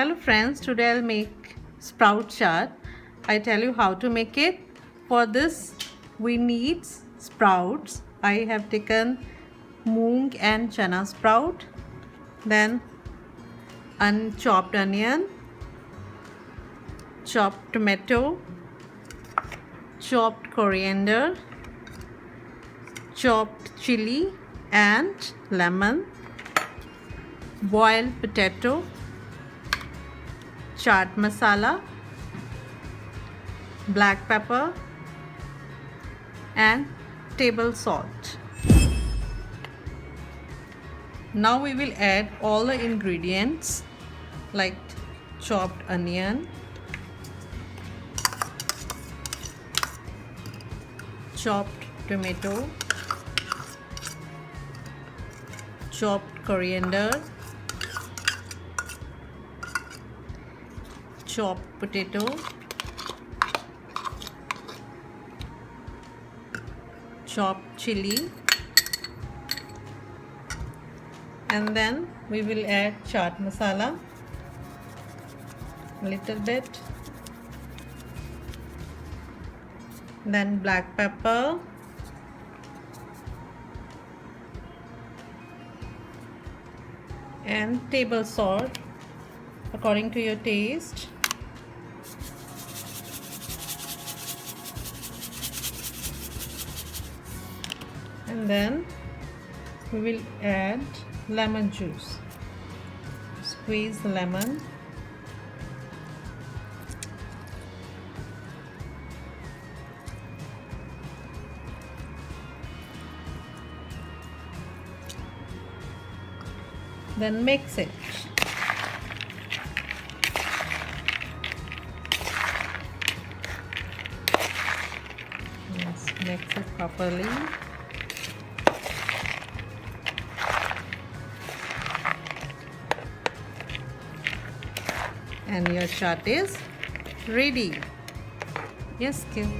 Hello friends, today I'll make sprout chaat. I tell you how to make it. For this we need sprouts. I have taken moong and chana sprout, then unchopped onion, chopped tomato, chopped coriander, chopped chili and lemon, boiled potato, chaat masala, black pepper and table salt. Now we will add all the ingredients like chopped onion, chopped tomato, chopped coriander, chopped potato, chopped chili, and then we will add chaat masala a little bit, then black pepper, and table salt according to your taste. And then we will add lemon juice. Squeeze the lemon. Then mix it. Let's mix it properly. And your chaat is ready. Yes, Kim.